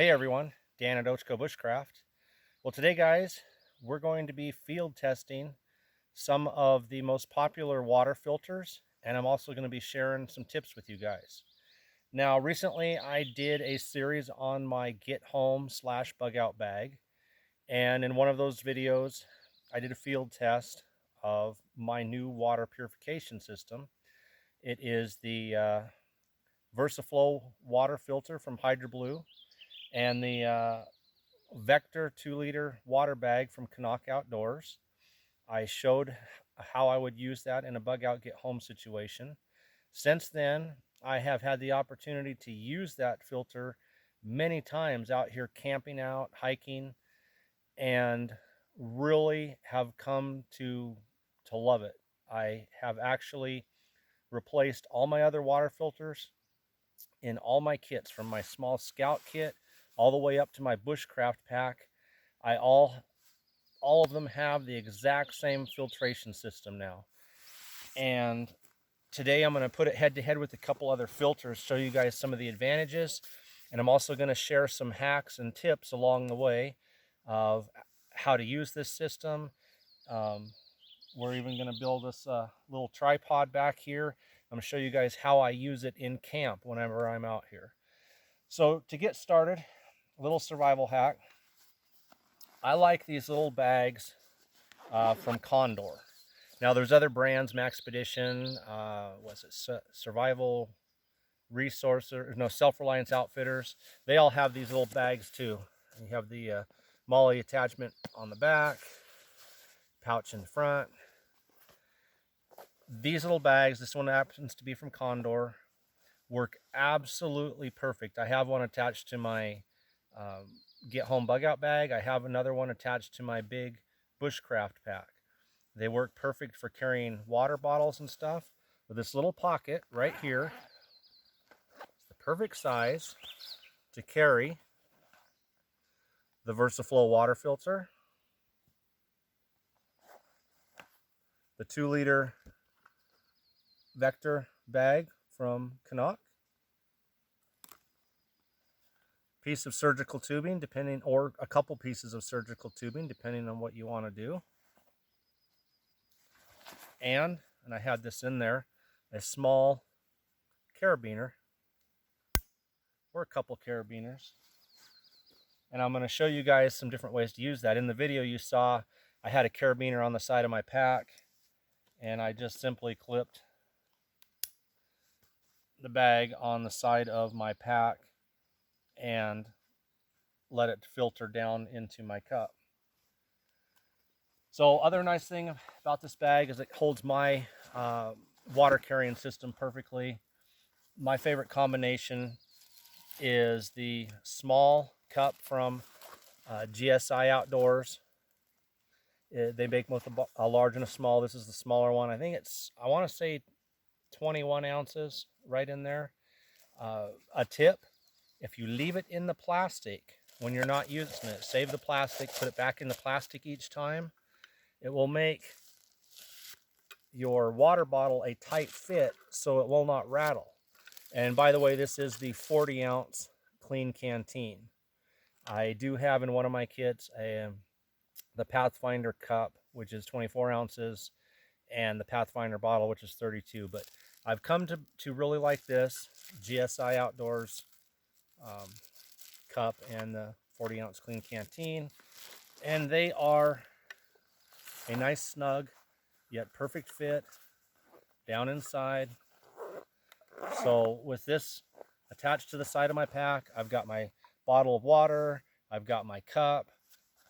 Hey everyone, Dan at Ochco Bushcraft. Well, today guys, we're going to be field testing some of the most popular water filters, and I'm also going to be sharing some tips with you guys. Now, recently I did a series on my get home / bug out bag, and in one of those videos, I did a field test of my new water purification system. It is the VersaFlow water filter from Hydro Blue and the Vector 2-liter water bag from Canuck Outdoors. I showed how I would use that in a bug out get home situation. Since then, I have had the opportunity to use that filter many times out here camping out, hiking, and really have come to love it. I have actually replaced all my other water filters in all my kits, from my small scout kit all the way up to my bushcraft pack. I all of them have the exact same filtration system now. And today I'm going to put it head to head with a couple other filters, show you guys some of the advantages, and I'm also going to share some hacks and tips along the way of how to use this system. We're even going to build this little tripod back here. I'm going to show you guys how I use it in camp whenever I'm out here. So to get started, a little survival hack. I like these little bags from Condor. Now there's other brands, Maxpedition, was it Survival Resource, or no, Self-Reliance Outfitters. They all have these little bags too. You have the MOLLE attachment on the back, pouch in the front. These little bags, this one happens to be from Condor, work absolutely perfect. I have one attached to my get home bug out bag. I have another one attached to my big bushcraft pack. They work perfect for carrying water bottles and stuff. With this little pocket right here, it's the perfect size to carry the VersaFlow water filter, the 2-liter Vector bag from Canuck, piece of surgical tubing, depending, or a couple pieces of surgical tubing, depending on what you want to do. And I had this in there, a small carabiner, or a couple carabiners. And I'm going to show you guys some different ways to use that. In the video you saw, I had a carabiner on the side of my pack, and I just simply clipped the bag on the side of my pack and let it filter down into my cup. So other nice thing about this bag is it holds my water carrying system perfectly. My favorite combination is the small cup from GSI Outdoors. They make both a large and a small. This is the smaller one. I think it's, I want to say 21 ounces right in there. A tip, if you leave it in the plastic when you're not using it, save the plastic, put it back in the plastic each time. It will make your water bottle a tight fit so it will not rattle. And by the way, this is the 40-ounce clean canteen. I do have in one of my kits the Pathfinder cup, which is 24 ounces, and the Pathfinder bottle, which is 32. But I've come to really like this GSI Outdoors cup and the 40-ounce clean canteen. And they are a nice, snug, yet perfect fit down inside. So with this attached to the side of my pack, I've got my bottle of water, I've got my cup,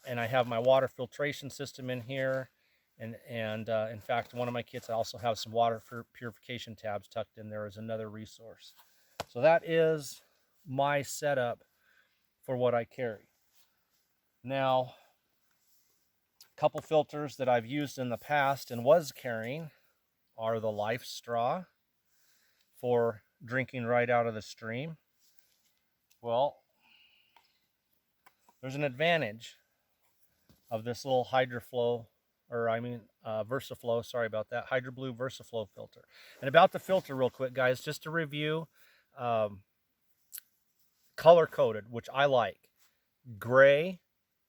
and I have my water filtration system in here. And in fact, one of my kits, I also have some water purification tabs tucked in there as another resource. So that is my setup for what I carry. Now, a couple filters that I've used in the past and was carrying are the Life Straw for drinking right out of the stream. Well, there's an advantage of this little VersaFlow, sorry about that, Hydro Blue VersaFlow filter. And about the filter real quick, guys, just to review, a color coded, which I like. Gray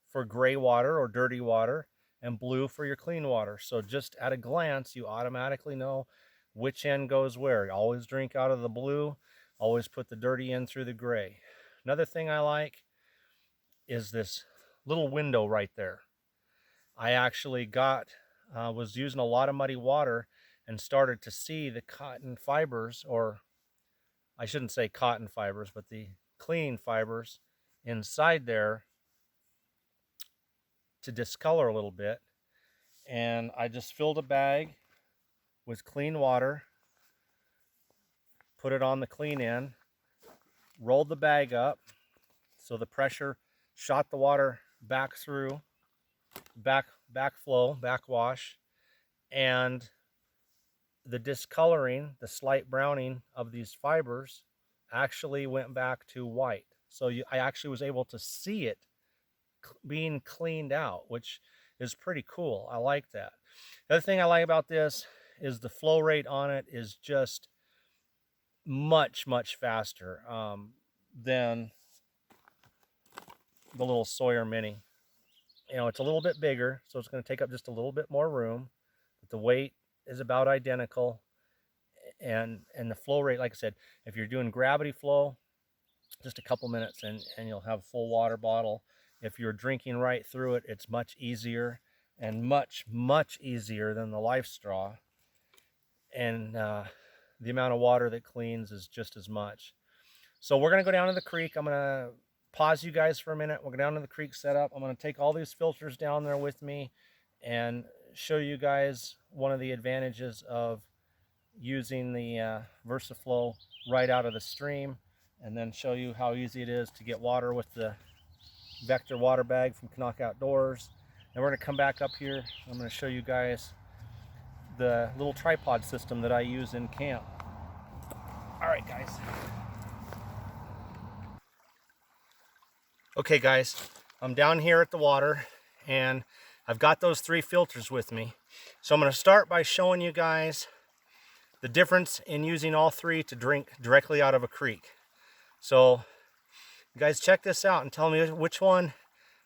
for gray water or dirty water, and blue for your clean water. So just at a glance, you automatically know which end goes where. Always drink out of the blue, always put the dirty in through the gray. Another thing I like is this little window right there. I actually was using a lot of muddy water and started to see the cotton fibers, or I shouldn't say cotton fibers, but the clean fibers inside there to discolor a little bit. And I just filled a bag with clean water, put it on the clean end, rolled the bag up so the pressure shot the water back through, backflow, backwash, and the discoloring, the slight browning of these fibers actually went back to white. So I actually was able to see it being cleaned out, which is pretty cool. I like that. The other thing I like about this is the flow rate on it is just much faster than the little Sawyer Mini. You know, it's a little bit bigger, so it's going to take up just a little bit more room, but the weight is about identical. And the flow rate, like I said, if you're doing gravity flow, just a couple minutes and you'll have a full water bottle. If you're drinking right through it, it's much easier and much easier than the Life Straw. And the amount of water that cleans is just as much. So we're going to go down to the creek. I'm going to pause you guys for a minute. We'll go down to the creek setup. I'm going to take all these filters down there with me and show you guys one of the advantages of using the VersaFlow right out of the stream, and then show you how easy it is to get water with the Vector water bag from Canuck Outdoors. And we're going to come back up here. I'm going to show you guys the little tripod system that I use in camp. All right, guys. Okay, guys, I'm down here at the water and I've got those 3 filters with me. So I'm going to start by showing you guys the difference in using all 3 to drink directly out of a creek. So you guys check this out and tell me which one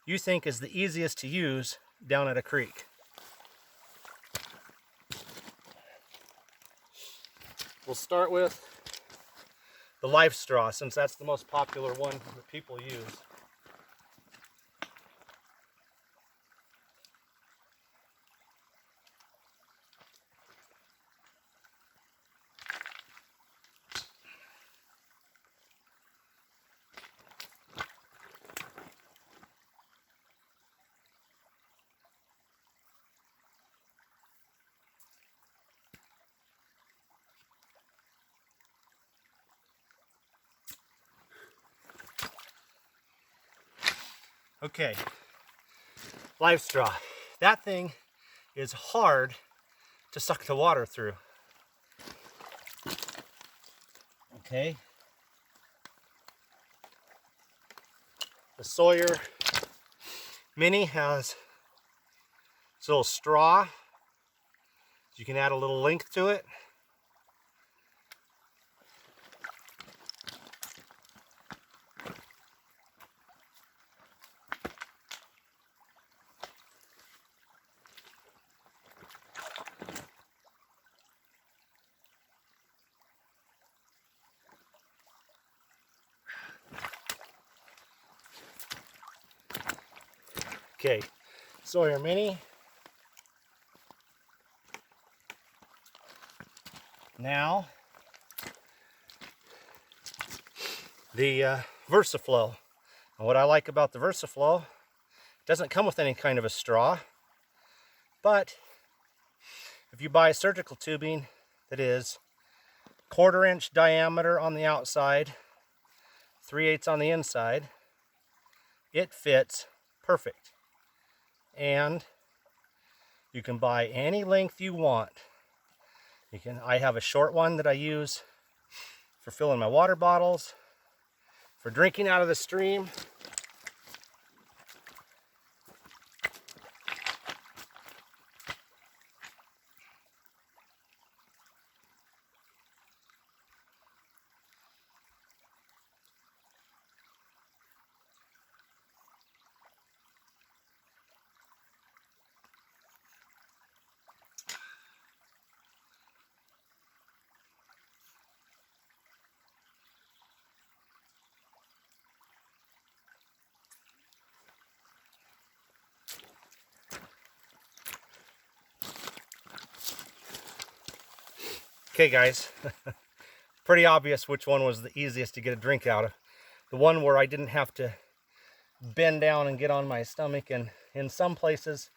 you think is the easiest to use down at a creek. We'll start with the Life Straw, since that's the most popular one that people use. Okay, Life Straw. That thing is hard to suck the water through. Okay. The Sawyer Mini has this little straw. You can add a little length to it. Okay, Sawyer Mini. Now, the VersaFlow. And what I like about the VersaFlow, it doesn't come with any kind of a straw, but if you buy surgical tubing that is 1/4 inch diameter on the outside, 3/8 on the inside, it fits perfect. And you can buy any length you want. I have a short one that I use for filling my water bottles, for drinking out of the stream. Okay guys, pretty obvious which one was the easiest to get a drink out of. The one where I didn't have to bend down and get on my stomach. And in some places,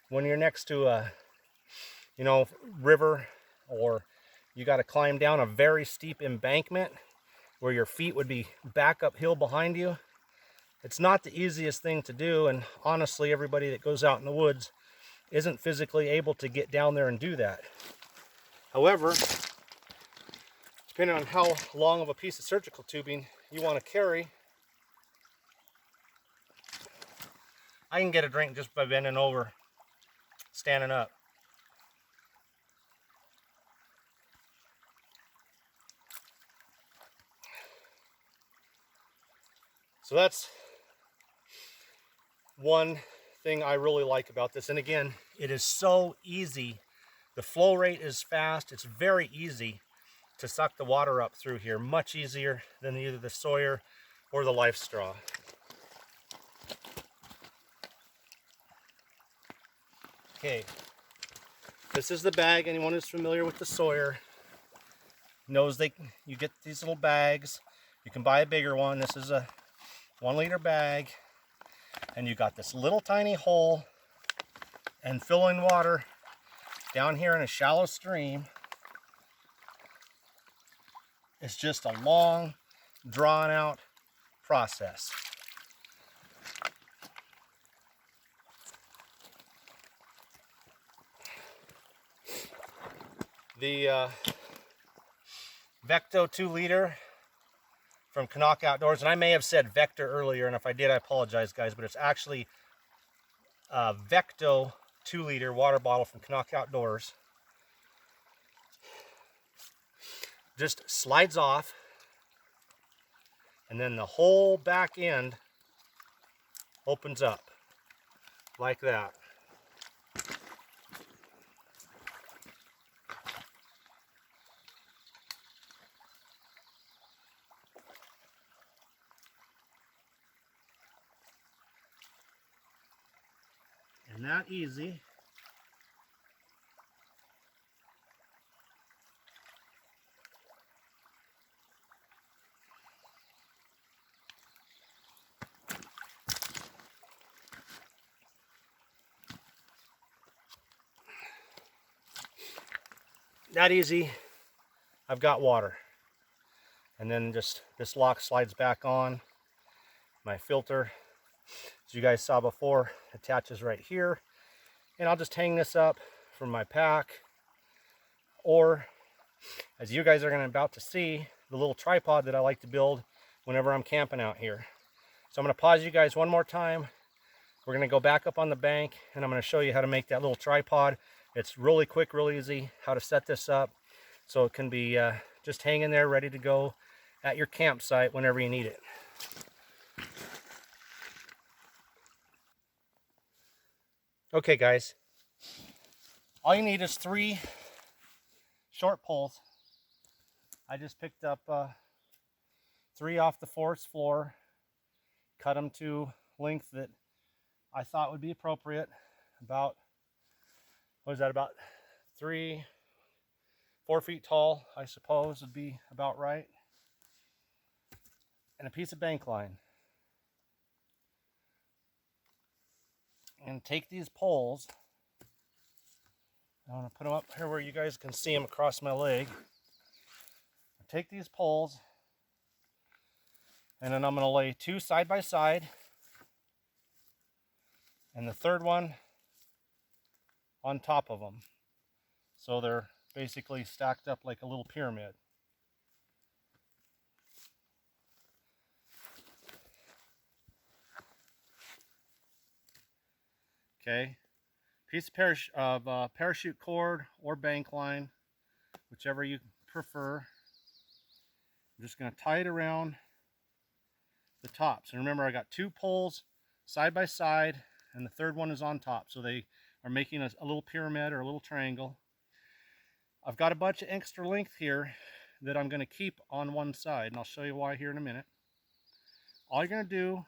when you're next to a river, or you got to climb down a very steep embankment where your feet would be back uphill behind you, it's not the easiest thing to do. And honestly, everybody that goes out in the woods isn't physically able to get down there and do that. However, depending on how long of a piece of surgical tubing you want to carry, I can get a drink just by bending over, standing up. So that's one thing I really like about this. And again, it is so easy. The flow rate is fast. It's very easy to suck the water up through here. Much easier than either the Sawyer or the Life Straw. Okay, this is the bag. Anyone who's familiar with the Sawyer knows you get these little bags. You can buy a bigger one. This is a 1 liter bag, and you got this little tiny hole, and filling water down here in a shallow stream is just a long, drawn out process. The Vecto 2 liter from Canuck Outdoors, and I may have said Vector earlier, and if I did, I apologize guys, but it's actually Vecto 2 liter water bottle from Canuck Outdoors. Just slides off, and then the whole back end opens up like that. And that easy. That easy, I've got water. And then just this lock slides back on. My filter, as you guys saw before, attaches right here. And I'll just hang this up from my pack, or as you guys are about to see, the little tripod that I like to build whenever I'm camping out here. So I'm going to pause you guys one more time. We're going to go back up on the bank, and I'm going to show you how to make that little tripod. It's really quick, really easy how to set this up so it can be just hanging there ready to go at your campsite whenever you need it. Okay guys, all you need is 3 short poles. I just picked up 3 off the forest floor, cut them to length that I thought would be appropriate. About, what is that, about 3-4 feet tall, I suppose would be about right. And a piece of bank line. And take these poles, I want to put them up here where you guys can see them across my leg. Take these poles, and then I'm going to lay 2 side by side, and the third one on top of them. So they're basically stacked up like a little pyramid. Okay, piece of parachute cord or bank line, whichever you prefer. I'm just going to tie it around the tops. And remember, I got 2 poles side by side, and the third one is on top. So they are making a little pyramid or a little triangle. I've got a bunch of extra length here that I'm going to keep on one side, and I'll show you why here in a minute. All you're going to do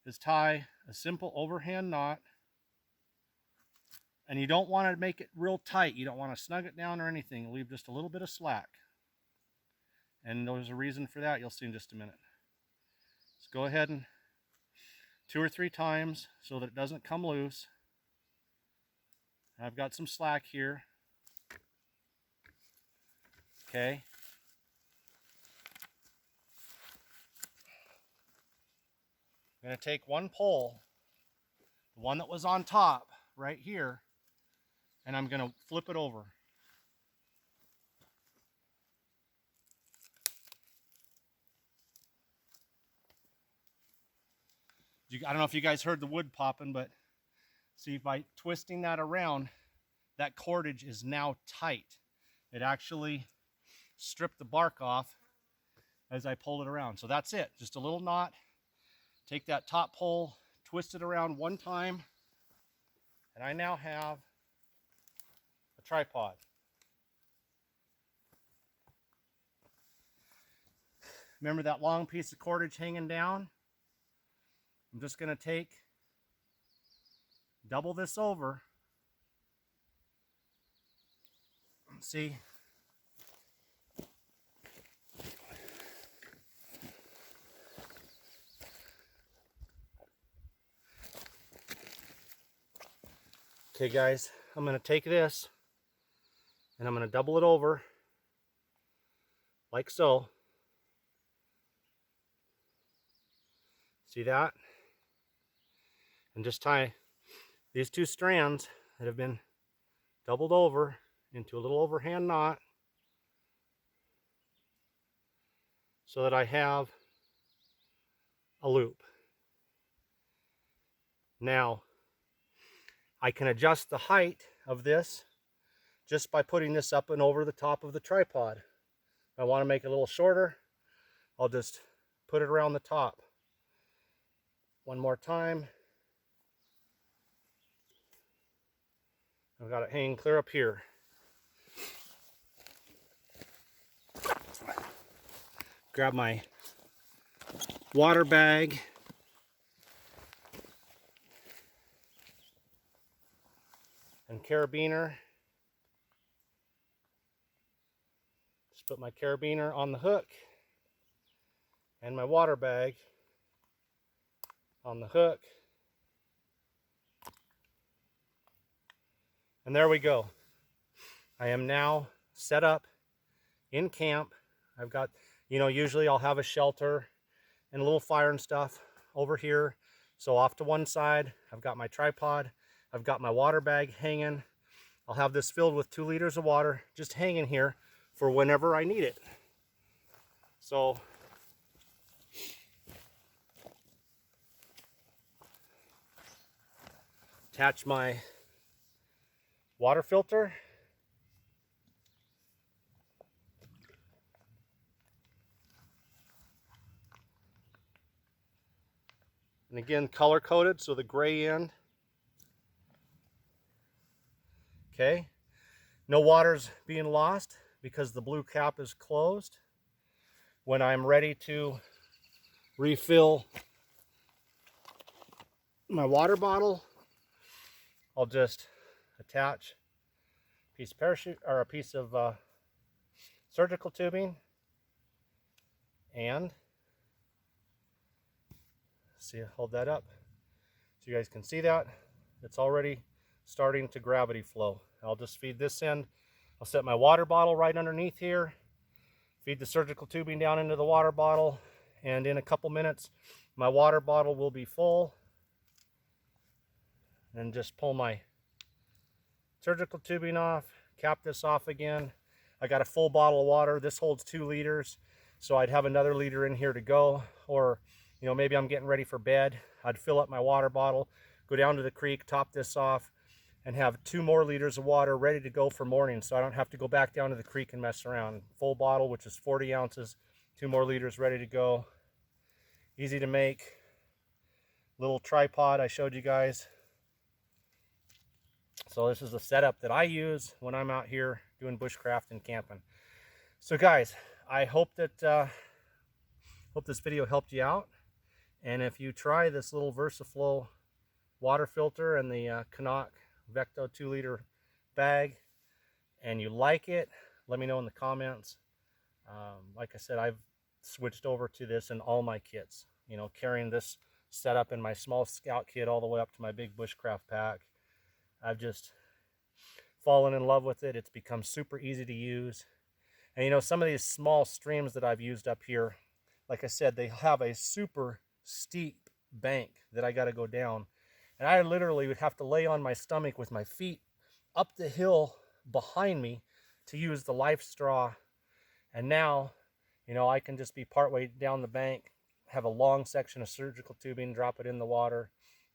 is tie a simple overhand knot And you don't want to make it real tight. You don't want to snug it down or anything. Leave just a little bit of slack. And there's a reason for that. You'll see in just a minute. Let's go ahead and 2 or 3 times so that it doesn't come loose. I've got some slack here. Okay. I'm going to take one pole, the one that was on top right here, and I'm going to flip it over. I don't know if you guys heard the wood popping, but see, by twisting that around, that cordage is now tight. It actually stripped the bark off as I pulled it around. So that's it, just a little knot. Take that top pole, twist it around one time, and I now have a tripod. Remember that long piece of cordage hanging down? I'm just going to double this over. See? Okay guys, I'm going to take this and I'm going to double it over like so. See that? And just tie these 2 strands that have been doubled over into a little overhand knot so that I have a loop. Now, I can adjust the height of this just by putting this up and over the top of the tripod. If I want to make it a little shorter, I'll just put it around the top. One more time. I've got it hanging clear up here. Grab my water bag. And carabiner. Just put my carabiner on the hook and my water bag on the hook. And there we go. I am now set up in camp. I've got, usually I'll have a shelter and a little fire and stuff over here. So off to one side, I've got my tripod. I've got my water bag hanging. I'll have this filled with 2 liters of water just hanging here for whenever I need it. So attach my water filter. And again, color coded, so the gray end. Okay, no water's being lost because the blue cap is closed. When I'm ready to refill my water bottle, I'll just attach a piece of parachute or a piece of surgical tubing, and see, hold that up so you guys can see that it's already starting to gravity flow. I'll just feed this in. I'll set my water bottle right underneath here, feed the surgical tubing down into the water bottle, and in a couple minutes my water bottle will be full. And just pull my surgical tubing off, cap this off again. I got a full bottle of water. This holds 2 liters, so I'd have another liter in here to go. Or maybe I'm getting ready for bed, I'd fill up my water bottle, go down to the creek, top this off, and have 2 more liters of water ready to go for morning, so I don't have to go back down to the creek and mess around. Full bottle, which is 40 ounces, 2 more liters ready to go. Easy to make. Little tripod I showed you guys. So this is the setup that I use when I'm out here doing bushcraft and camping. So guys, I hope that this video helped you out. And if you try this little VersaFlow water filter and the Canuck Vecto 2-liter bag and you like it, let me know in the comments. Like I said, I've switched over to this in all my kits. You know, carrying this setup in my small scout kit all the way up to my big bushcraft pack. I've just fallen in love with it. It's become super easy to use. And you know, some of these small streams that I've used up here, like I said, they have a super steep bank that I got to go down. And I literally would have to lay on my stomach with my feet up the hill behind me to use the life straw. And now, you know, I can just be partway down the bank, have a long section of surgical tubing, drop it in the water,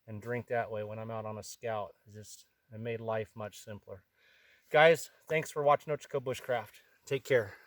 and drink that way when I'm out on a scout. It made life much simpler. Guys, thanks for watching Ochako Bushcraft. Take care.